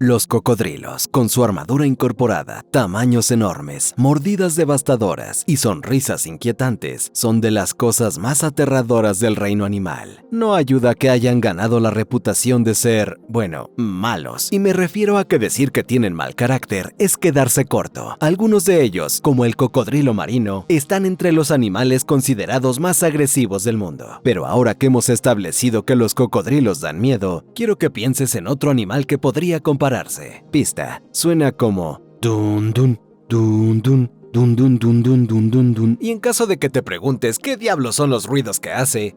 Los cocodrilos, con su armadura incorporada, tamaños enormes, mordidas devastadoras y sonrisas inquietantes, son de las cosas más aterradoras del reino animal. No ayuda que hayan ganado la reputación de ser, malos. Y me refiero a que decir que tienen mal carácter es quedarse corto. Algunos de ellos, como el cocodrilo marino, están entre los animales considerados más agresivos del mundo. Pero ahora que hemos establecido que los cocodrilos dan miedo, quiero que pienses en otro animal que podría compararse. Pista. Suena como dun dun dun dun dun dun dun dun dun dun dun. Y en caso de que te preguntes qué diablos son los ruidos que hace,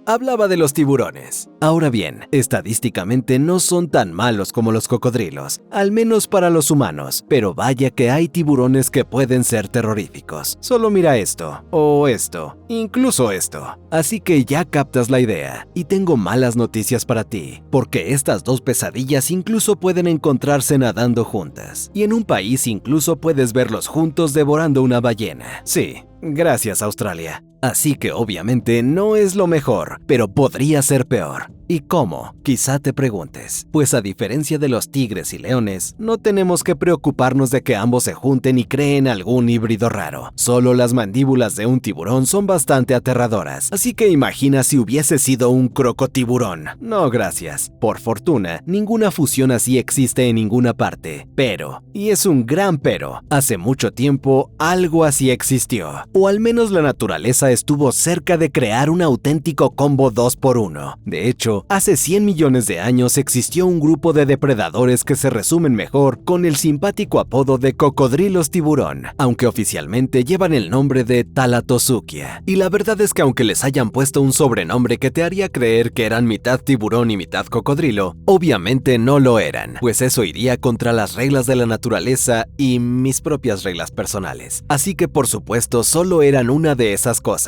hablaba de los tiburones. Ahora bien, estadísticamente no son tan malos como los cocodrilos, al menos para los humanos, pero vaya que hay tiburones que pueden ser terroríficos. Solo mira esto, o esto, incluso esto. Así que ya captas la idea, y tengo malas noticias para ti, porque estas dos pesadillas incluso pueden encontrarse nadando juntas, y en un país incluso puedes verlos juntos devorando una ballena. Sí, gracias Australia. Así que obviamente no es lo mejor, pero podría ser peor. ¿Y cómo? Quizá te preguntes. Pues a diferencia de los tigres y leones, no tenemos que preocuparnos de que ambos se junten y creen algún híbrido raro. Solo las mandíbulas de un tiburón son bastante aterradoras. Así que imagina si hubiese sido un crocotiburón. No, gracias. Por fortuna, ninguna fusión así existe en ninguna parte. Pero, y es un gran pero, hace mucho tiempo algo así existió. O al menos la naturaleza estuvo cerca de crear un auténtico combo 2x1. De hecho, hace 100 millones de años existió un grupo de depredadores que se resumen mejor con el simpático apodo de cocodrilos tiburón, aunque oficialmente llevan el nombre de Thalattosuchia. Y la verdad es que aunque les hayan puesto un sobrenombre que te haría creer que eran mitad tiburón y mitad cocodrilo, obviamente no lo eran, pues eso iría contra las reglas de la naturaleza y mis propias reglas personales. Así que por supuesto solo eran una de esas cosas.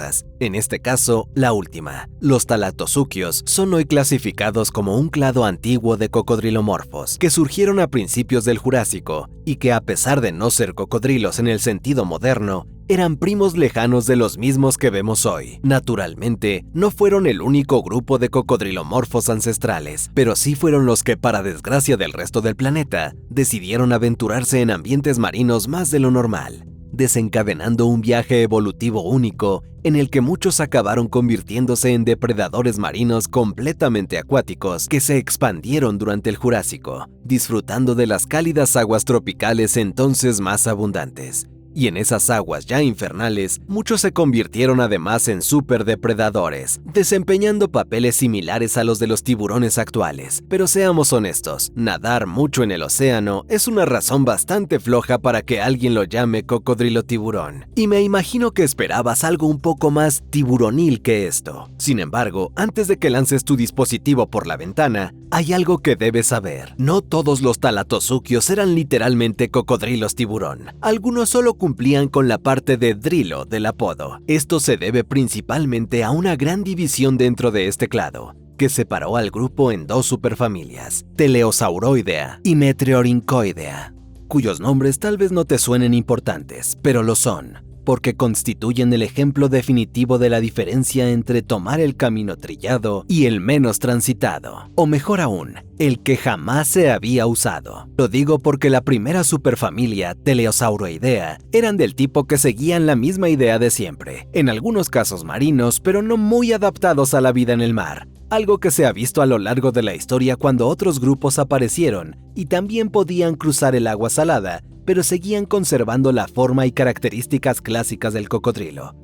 En este caso, la última. Los thalattosuchios son hoy clasificados como un clado antiguo de cocodrilomorfos que surgieron a principios del Jurásico y que a pesar de no ser cocodrilos en el sentido moderno, eran primos lejanos de los mismos que vemos hoy. Naturalmente, no fueron el único grupo de cocodrilomorfos ancestrales, pero sí fueron los que, para desgracia del resto del planeta, decidieron aventurarse en ambientes marinos más de lo normal, desencadenando un viaje evolutivo único en el que muchos acabaron convirtiéndose en depredadores marinos completamente acuáticos que se expandieron durante el Jurásico, disfrutando de las cálidas aguas tropicales entonces más abundantes. Y en esas aguas ya infernales, muchos se convirtieron además en superdepredadores, desempeñando papeles similares a los de los tiburones actuales. Pero seamos honestos, nadar mucho en el océano es una razón bastante floja para que alguien lo llame cocodrilo tiburón. Y me imagino que esperabas algo un poco más tiburonil que esto. Sin embargo, antes de que lances tu dispositivo por la ventana, hay algo que debes saber. No todos los thalattosuchios eran literalmente cocodrilos tiburón. Algunos solo cumplían con la parte de drilo del apodo. Esto se debe principalmente a una gran división dentro de este clado, que separó al grupo en dos superfamilias, Teleosauroidea y Metriorhynchoidea, cuyos nombres tal vez no te suenen importantes, pero lo son, porque constituyen el ejemplo definitivo de la diferencia entre tomar el camino trillado y el menos transitado, o mejor aún, el que jamás se había usado. Lo digo porque la primera superfamilia, Teleosauroidea, eran del tipo que seguían la misma idea de siempre, en algunos casos marinos, pero no muy adaptados a la vida en el mar. Algo que se ha visto a lo largo de la historia cuando otros grupos aparecieron y también podían cruzar el agua salada, pero seguían conservando la forma y características clásicas del cocodrilo.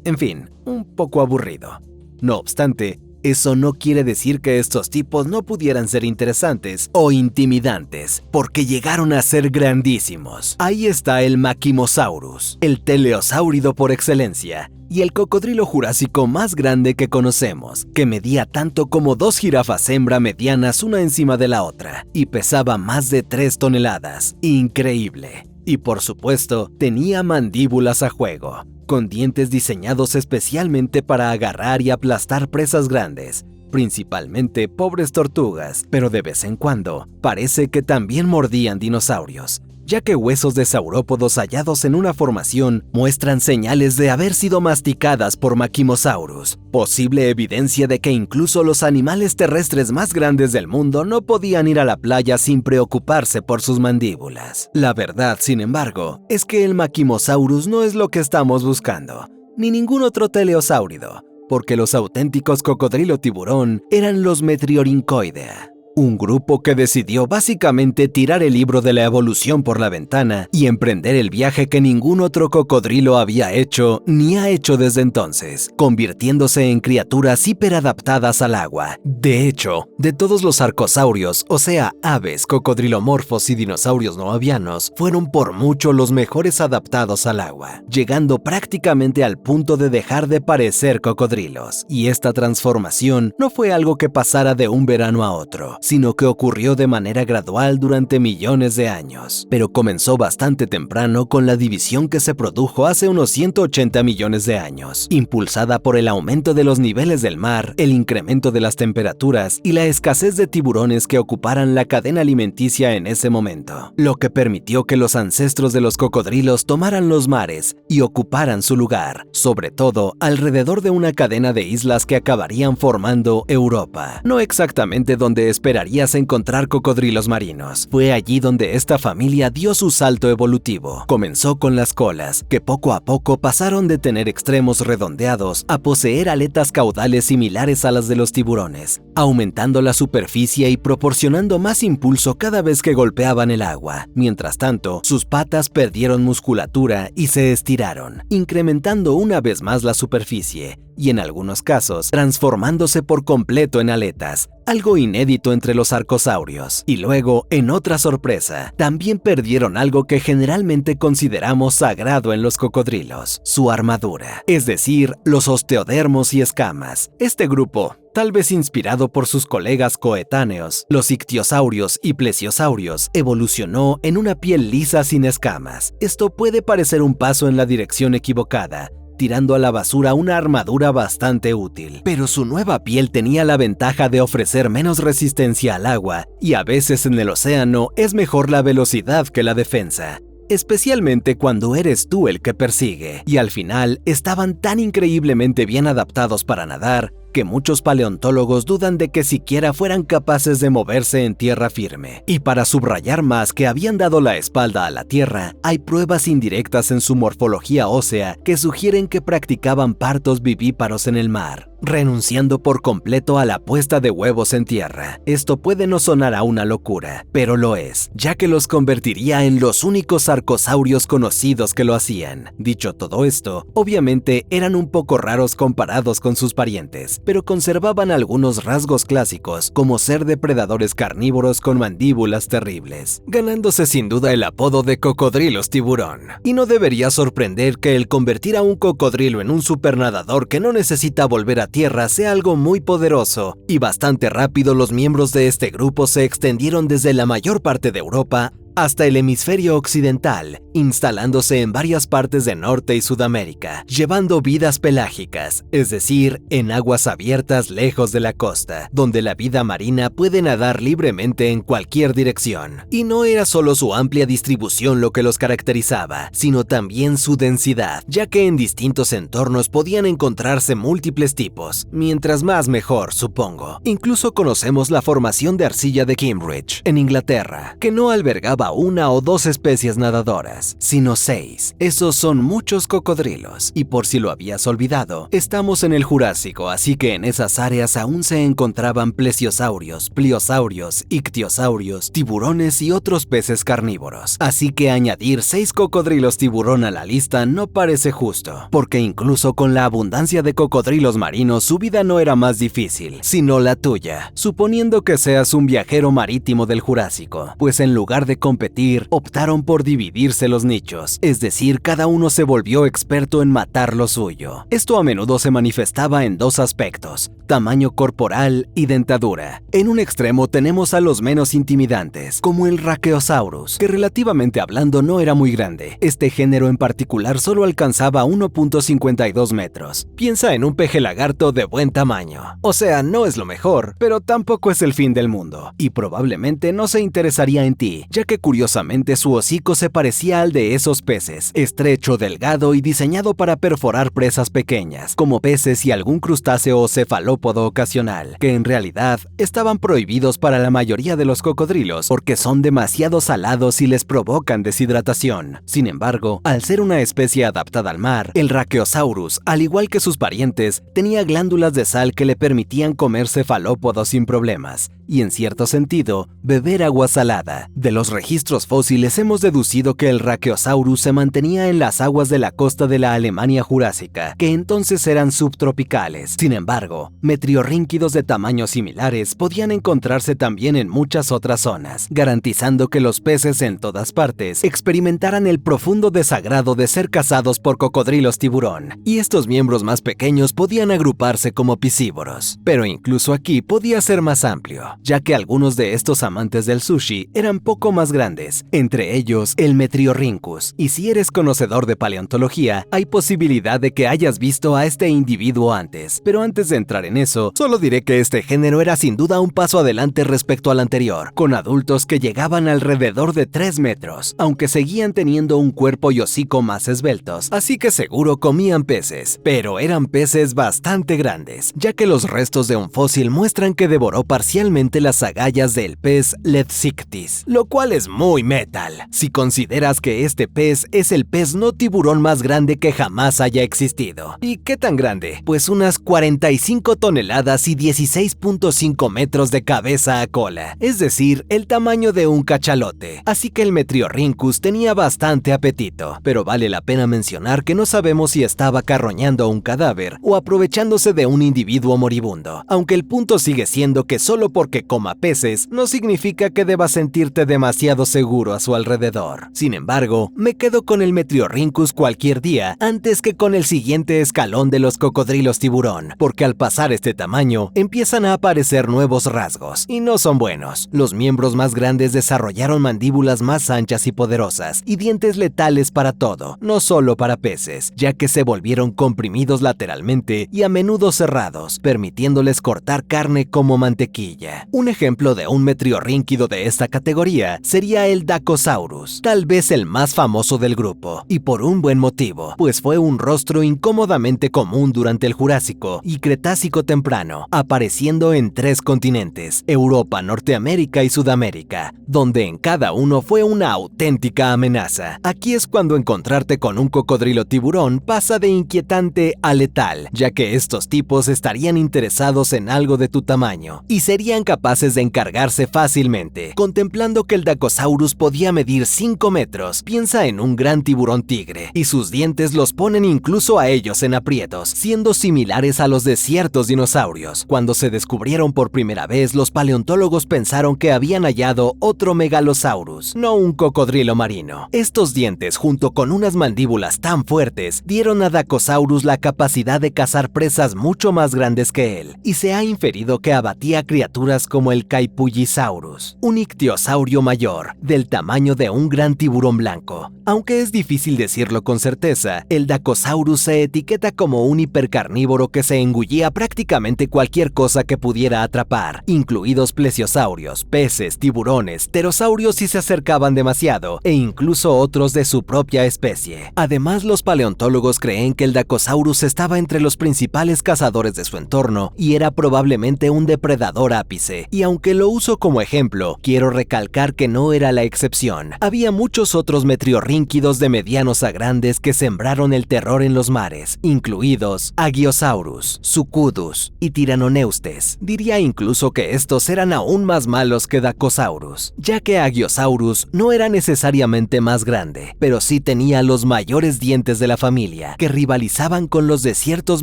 En fin, un poco aburrido. No obstante, eso no quiere decir que estos tipos no pudieran ser interesantes o intimidantes, porque llegaron a ser grandísimos. Ahí está el Maquimosaurus, el teleosáurido por excelencia, y el cocodrilo jurásico más grande que conocemos, que medía tanto como 2 jirafas hembra medianas una encima de la otra, y pesaba más de 3 toneladas. Increíble. Y por supuesto, tenía mandíbulas a juego, con dientes diseñados especialmente para agarrar y aplastar presas grandes, principalmente pobres tortugas, pero de vez en cuando parece que también mordían dinosaurios. ya que huesos de saurópodos hallados en una formación muestran señales de haber sido masticadas por Maquimosaurus, posible evidencia de que incluso los animales terrestres más grandes del mundo no podían ir a la playa sin preocuparse por sus mandíbulas. La verdad, sin embargo, es que el Maquimosaurus no es lo que estamos buscando, ni ningún otro teleosáurido, porque los auténticos cocodrilo tiburón eran los Metriorhynchoidea, un grupo que decidió básicamente tirar el libro de la evolución por la ventana y emprender el viaje que ningún otro cocodrilo había hecho ni ha hecho desde entonces, convirtiéndose en criaturas hiperadaptadas al agua. De hecho, de todos los arcosaurios, o sea, aves, cocodrilomorfos y dinosaurios no avianos, fueron por mucho los mejores adaptados al agua, llegando prácticamente al punto de dejar de parecer cocodrilos. Y esta transformación no fue algo que pasara de un verano a otro, sino que ocurrió de manera gradual durante millones de años, pero comenzó bastante temprano con la división que se produjo hace unos 180 millones de años, impulsada por el aumento de los niveles del mar, el incremento de las temperaturas y la escasez de tiburones que ocuparan la cadena alimenticia en ese momento, lo que permitió que los ancestros de los cocodrilos tomaran los mares y ocuparan su lugar, sobre todo alrededor de una cadena de islas que acabarían formando Europa, no exactamente donde esperarías encontrar cocodrilos marinos. Fue allí donde esta familia dio su salto evolutivo. Comenzó con las colas, que poco a poco pasaron de tener extremos redondeados a poseer aletas caudales similares a las de los tiburones, aumentando la superficie y proporcionando más impulso cada vez que golpeaban el agua. Mientras tanto, sus patas perdieron musculatura y se estiraron, incrementando una vez más la superficie, y en algunos casos transformándose por completo en aletas, algo inédito entre los arcosaurios. Y luego, en otra sorpresa, también perdieron algo que generalmente consideramos sagrado en los cocodrilos, su armadura, es decir, los osteodermos y escamas. Este grupo, tal vez inspirado por sus colegas coetáneos, los ictiosaurios y plesiosaurios, evolucionó en una piel lisa sin escamas. Esto puede parecer un paso en la dirección equivocada, tirando a la basura una armadura bastante útil, pero su nueva piel tenía la ventaja de ofrecer menos resistencia al agua, y a veces en el océano es mejor la velocidad que la defensa, especialmente cuando eres tú el que persigue. Y al final estaban tan increíblemente bien adaptados para nadar que muchos paleontólogos dudan de que siquiera fueran capaces de moverse en tierra firme. Y para subrayar más que habían dado la espalda a la tierra, hay pruebas indirectas en su morfología ósea que sugieren que practicaban partos vivíparos en el mar, renunciando por completo a la puesta de huevos en tierra. Esto puede no sonar a una locura, pero lo es, ya que los convertiría en los únicos arcosaurios conocidos que lo hacían. Dicho todo esto, obviamente eran un poco raros comparados con sus parientes, pero conservaban algunos rasgos clásicos, como ser depredadores carnívoros con mandíbulas terribles, ganándose sin duda el apodo de cocodrilos tiburón. Y no debería sorprender que el convertir a un cocodrilo en un supernadador que no necesita volver a tierra sea algo muy poderoso, y bastante rápido los miembros de este grupo se extendieron desde la mayor parte de Europa hasta el hemisferio occidental, instalándose en varias partes de Norte y Sudamérica, llevando vidas pelágicas, es decir, en aguas abiertas lejos de la costa, donde la vida marina puede nadar libremente en cualquier dirección. Y no era solo su amplia distribución lo que los caracterizaba, sino también su densidad, ya que en distintos entornos podían encontrarse múltiples tipos, mientras más mejor, supongo. Incluso conocemos la formación de arcilla de Cambridge, en Inglaterra, que no albergaba una o dos especies nadadoras, sino 6. Esos son muchos cocodrilos, y por si lo habías olvidado, estamos en el Jurásico, así que en esas áreas aún se encontraban plesiosaurios, pliosaurios, ictiosaurios, tiburones y otros peces carnívoros. Así que añadir 6 cocodrilos tiburón a la lista no parece justo, porque incluso con la abundancia de cocodrilos marinos su vida no era más difícil, sino la tuya, suponiendo que seas un viajero marítimo del Jurásico, pues en lugar de competir, optaron por dividirse los nichos, es decir, cada uno se volvió experto en matar lo suyo. Esto a menudo se manifestaba en dos aspectos: tamaño corporal y dentadura. En un extremo tenemos a los menos intimidantes, como el Racheosaurus, que relativamente hablando no era muy grande. Este género en particular solo alcanzaba 1.52 metros. Piensa en un peje lagarto de buen tamaño. O sea, no es lo mejor, pero tampoco es el fin del mundo, y probablemente no se interesaría en ti, ya que curiosamente su hocico se parecía al de esos peces, estrecho, delgado y diseñado para perforar presas pequeñas, como peces y algún crustáceo o cefalópodo ocasional, que en realidad estaban prohibidos para la mayoría de los cocodrilos porque son demasiado salados y les provocan deshidratación. Sin embargo, al ser una especie adaptada al mar, el Racheosaurus, al igual que sus parientes, tenía glándulas de sal que le permitían comer cefalópodos sin problemas y, en cierto sentido, beber agua salada. De los registros fósiles hemos deducido que el Racheosaurus se mantenía en las aguas de la costa de la Alemania Jurásica, que entonces eran subtropicales. Sin embargo, metriorrínquidos de tamaños similares podían encontrarse también en muchas otras zonas, garantizando que los peces en todas partes experimentaran el profundo desagrado de ser cazados por cocodrilos tiburón, y estos miembros más pequeños podían agruparse como piscívoros. Pero incluso aquí podía ser más amplio, ya que algunos de estos amantes del sushi eran poco más grandes, entre ellos el Metriorhynchus, y si eres conocedor de paleontología, hay posibilidad de que hayas visto a este individuo antes. Pero antes de entrar en eso, solo diré que este género era sin duda un paso adelante respecto al anterior, con adultos que llegaban alrededor de 3 metros, aunque seguían teniendo un cuerpo y hocico más esbeltos, así que seguro comían peces, pero eran peces bastante grandes, ya que los restos de un fósil muestran que devoró parcialmente las agallas del pez Lethsictis, lo cual es muy metal, si consideras que este pez es el pez no tiburón más grande que jamás haya existido. ¿Y qué tan grande? Pues unas 45 toneladas y 16.5 metros de cabeza a cola, es decir, el tamaño de un cachalote. Así que el Metriorhynchus tenía bastante apetito, pero vale la pena mencionar que no sabemos si estaba carroñando un cadáver o aprovechándose de un individuo moribundo, aunque el punto sigue siendo que solo porque coma peces no significa que debas sentirte demasiado seguro a su alrededor. Sin embargo, me quedo con el Metriorhynchus cualquier día antes que con el siguiente escalón de los cocodrilos tiburón, porque al pasar este tamaño empiezan a aparecer nuevos rasgos, y no son buenos. Los miembros más grandes desarrollaron mandíbulas más anchas y poderosas, y dientes letales para todo, no solo para peces, ya que se volvieron comprimidos lateralmente y a menudo cerrados, permitiéndoles cortar carne como mantequilla. Un ejemplo de un metriorrínquido de esta categoría sería el Dacosaurus, tal vez el más famoso del grupo, y por un buen motivo, pues fue un rostro incómodamente común durante el Jurásico y Cretácico temprano, apareciendo en 3 continentes, Europa, Norteamérica y Sudamérica, donde en cada uno fue una auténtica amenaza. Aquí es cuando encontrarte con un cocodrilo tiburón pasa de inquietante a letal, ya que estos tipos estarían interesados en algo de tu tamaño, y serían capaces de encargarse fácilmente. Contemplando que el Dacosaurus podía medir 5 metros, piensa en un gran tiburón tigre, y sus dientes los ponen incluso a ellos en aprietos, siendo similares a los de ciertos dinosaurios. Cuando se descubrieron por primera vez, los paleontólogos pensaron que habían hallado otro Megalosaurus, no un cocodrilo marino. Estos dientes, junto con unas mandíbulas tan fuertes, dieron a Dacosaurus la capacidad de cazar presas mucho más grandes que él, y se ha inferido que abatía criaturas como el Caipullisaurus, un ictiosaurio mayor, del tamaño de un gran tiburón blanco. Aunque es difícil decirlo con certeza, el Dacosaurus se etiqueta como un hipercarnívoro que se engullía prácticamente cualquier cosa que pudiera atrapar, incluidos plesiosaurios, peces, tiburones, pterosaurios si se acercaban demasiado, e incluso otros de su propia especie. Además, los paleontólogos creen que el Dacosaurus estaba entre los principales cazadores de su entorno y era probablemente un depredador ápice, y aunque lo uso como ejemplo, quiero recalcar que no era la excepción. Había muchos otros metriorrínquidos de medianos a grandes que sembraron el terror en los mares, incluidos Agiosaurus, Sucudus y Tyrannoneustes. Diría incluso que estos eran aún más malos que Dacosaurus, ya que Agiosaurus no era necesariamente más grande, pero sí tenía los mayores dientes de la familia, que rivalizaban con los de ciertos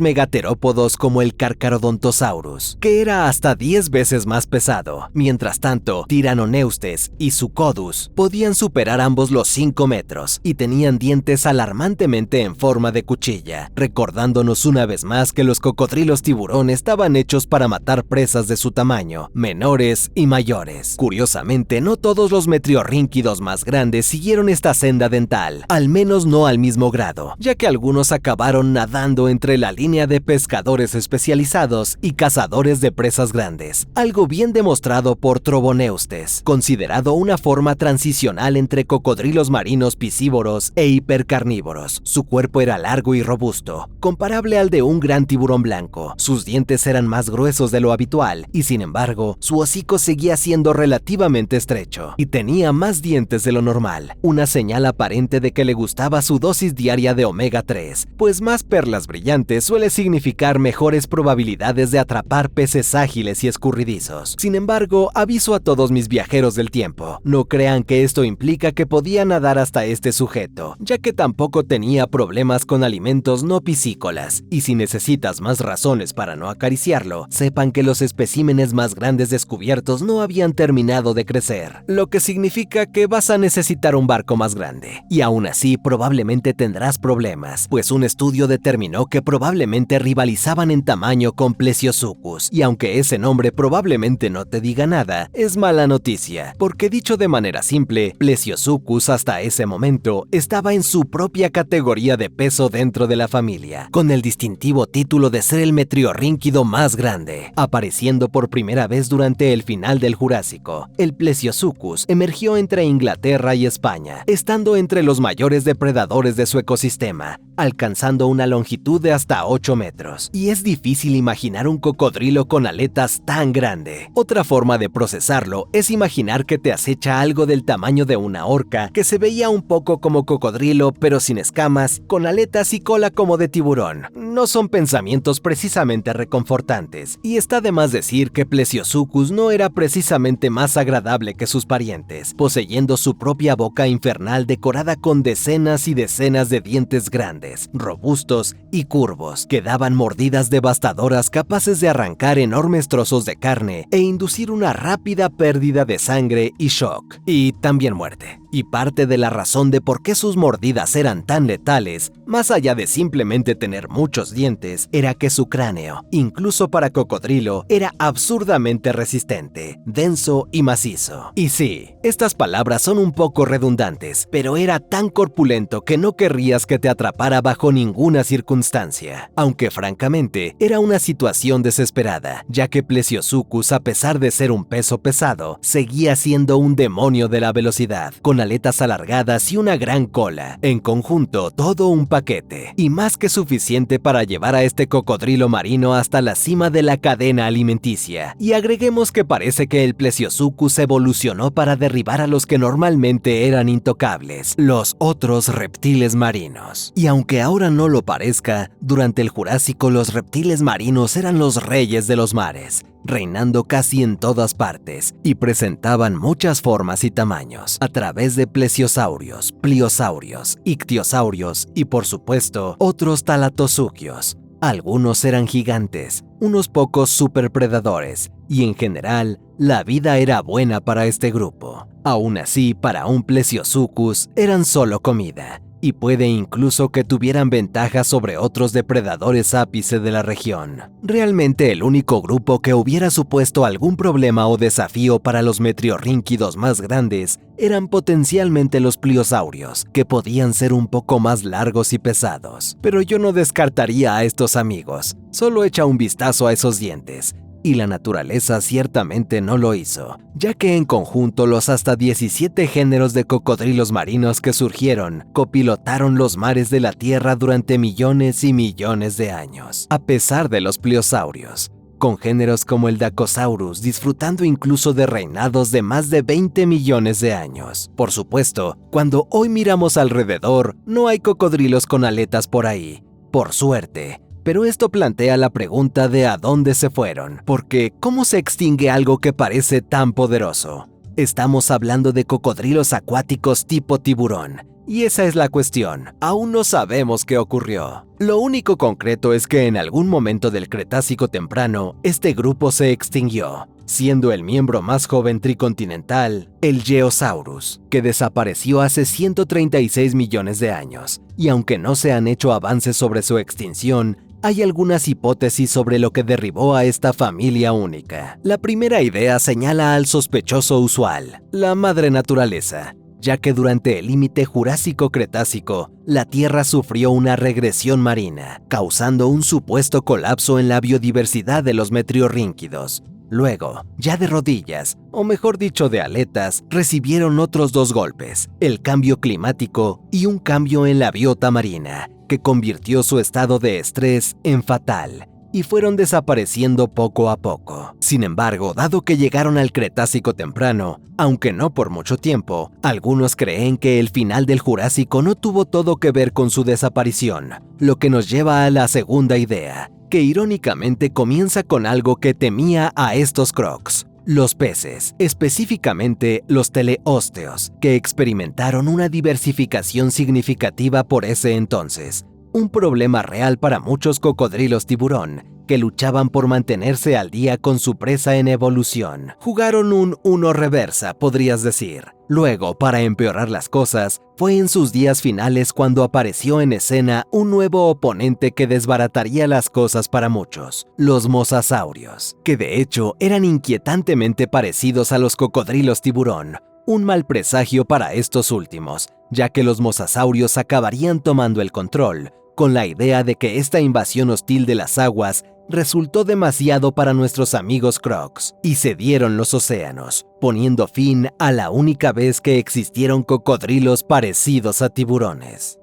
megaterópodos como el Carcharodontosaurus, que era hasta 10 veces más pesado. Mientras tanto, Tyrannoneustes y Sucodus podían superar ambos los 5 metros y tenían dientes alarmantemente en forma de cuchilla, recordándonos una vez más que los cocodrilos tiburón estaban hechos para matar presas de su tamaño, menores y mayores. Curiosamente, no todos los metriorrínquidos más grandes siguieron esta senda dental, al menos no al mismo grado, ya que algunos acabaron nadando entre la línea de pescadores especializados y cazadores de presas grandes, algo bien demostrado por Troboneustes, considerado una forma forma transicional entre cocodrilos marinos piscívoros e hipercarnívoros. Su cuerpo era largo y robusto, comparable al de un gran tiburón blanco. Sus dientes eran más gruesos de lo habitual y, sin embargo, su hocico seguía siendo relativamente estrecho y tenía más dientes de lo normal, una señal aparente de que le gustaba su dosis diaria de omega 3, pues más perlas brillantes suele significar mejores probabilidades de atrapar peces ágiles y escurridizos. Sin embargo, aviso a todos mis viajeros del tiempo, no crean que esto implica que podía nadar hasta este sujeto, ya que tampoco tenía problemas con alimentos no piscícolas, y si necesitas más razones para no acariciarlo, sepan que los especímenes más grandes descubiertos no habían terminado de crecer, lo que significa que vas a necesitar un barco más grande, y aún así probablemente tendrás problemas, pues un estudio determinó que probablemente rivalizaban en tamaño con Plesiosuchus, y aunque ese nombre probablemente no te diga nada, es mala noticia, porque dicho de manera simple, Plesiosuchus hasta ese momento estaba en su propia categoría de peso dentro de la familia, con el distintivo título de ser el metriorrínquido más grande, apareciendo por primera vez durante el final del Jurásico. El Plesiosuchus emergió entre Inglaterra y España, estando entre los mayores depredadores de su ecosistema, alcanzando una longitud de hasta 8 metros, y es difícil imaginar un cocodrilo con aletas tan grande. Otra forma de procesarlo es imaginar que te acecha algo del tamaño de una orca, que se veía un poco como cocodrilo pero sin escamas, con aletas y cola como de tiburón. No son pensamientos precisamente reconfortantes, y está de más decir que Plesiosuchus no era precisamente más agradable que sus parientes, poseyendo su propia boca infernal decorada con decenas y decenas de dientes grandes, robustos y curvos, que daban mordidas devastadoras capaces de arrancar enormes trozos de carne e inducir una rápida pérdida de sangre y shock, y también muerte. Y parte de la razón de por qué sus mordidas eran tan letales, más allá de simplemente tener muchos dientes, era que su cráneo, incluso para cocodrilo, era absurdamente resistente, denso y macizo. Y sí, estas palabras son un poco redundantes, pero era tan corpulento que no querrías que te atrapara bajo ninguna circunstancia. Aunque francamente, era una situación desesperada, ya que Plesiosuchus, a pesar de ser un peso pesado, seguía siendo un demonio de la velocidad, con aletas alargadas y una gran cola. En conjunto, todo un paquete, y más que suficiente para llevar a este cocodrilo marino hasta la cima de la cadena alimenticia. Y agreguemos que parece que el Plesiosuchus evolucionó para derribar a los que normalmente eran intocables, los otros reptiles marinos. Y aunque ahora no lo parezca, durante el Jurásico los reptiles marinos eran los reyes de los mares, reinando casi en todas partes, y presentaban muchas formas y tamaños, a través de plesiosaurios, pliosaurios, ictiosaurios y, por supuesto, otros talatosuchios. Algunos eran gigantes, unos pocos superpredadores, y en general, la vida era buena para este grupo. Aún así, para un Plesiosuchus, eran solo comida, y puede incluso que tuvieran ventaja sobre otros depredadores ápice de la región. Realmente el único grupo que hubiera supuesto algún problema o desafío para los metriorrínquidos más grandes eran potencialmente los pliosaurios, que podían ser un poco más largos y pesados. Pero yo no descartaría a estos amigos, solo echa un vistazo a esos dientes. Y la naturaleza ciertamente no lo hizo, ya que en conjunto los hasta 17 géneros de cocodrilos marinos que surgieron copilotaron los mares de la Tierra durante millones y millones de años, a pesar de los pliosaurios, con géneros como el Dacosaurus disfrutando incluso de reinados de más de 20 millones de años. Por supuesto, cuando hoy miramos alrededor, no hay cocodrilos con aletas por ahí, por suerte. Pero esto plantea la pregunta de a dónde se fueron, porque ¿cómo se extingue algo que parece tan poderoso? Estamos hablando de cocodrilos acuáticos tipo tiburón, y esa es la cuestión. Aún no sabemos qué ocurrió. Lo único concreto es que en algún momento del Cretácico temprano, este grupo se extinguió, siendo el miembro más joven tricontinental, el Geosaurus, que desapareció hace 136 millones de años, y aunque no se han hecho avances sobre su extinción, hay algunas hipótesis sobre lo que derribó a esta familia única. La primera idea señala al sospechoso usual, la madre naturaleza, ya que durante el límite Jurásico-Cretácico, la Tierra sufrió una regresión marina, causando un supuesto colapso en la biodiversidad de los metriorrínquidos, Luego, ya de rodillas, o mejor dicho de aletas, recibieron otros 2 golpes, el cambio climático y un cambio en la biota marina, que convirtió su estado de estrés en fatal, y fueron desapareciendo poco a poco. Sin embargo, dado que llegaron al Cretácico temprano, aunque no por mucho tiempo, algunos creen que el final del Jurásico no tuvo todo que ver con su desaparición, lo que nos lleva a la segunda idea, que irónicamente comienza con algo que temía a estos crocs: los peces, específicamente los teleósteos, que experimentaron una diversificación significativa por ese entonces, un problema real para muchos cocodrilos tiburón, que luchaban por mantenerse al día con su presa en evolución. Jugaron un uno reversa, podrías decir. Luego, para empeorar las cosas, fue en sus días finales cuando apareció en escena un nuevo oponente que desbarataría las cosas para muchos: los mosasaurios, que de hecho eran inquietantemente parecidos a los cocodrilos tiburón. Un mal presagio para estos últimos, ya que los mosasaurios acabarían tomando el control, con la idea de que esta invasión hostil de las aguas resultó demasiado para nuestros amigos crocs, y cedieron los océanos, poniendo fin a la única vez que existieron cocodrilos parecidos a tiburones.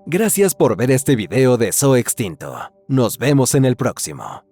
Gracias por ver este video de Zoo Extinto. Nos vemos en el próximo.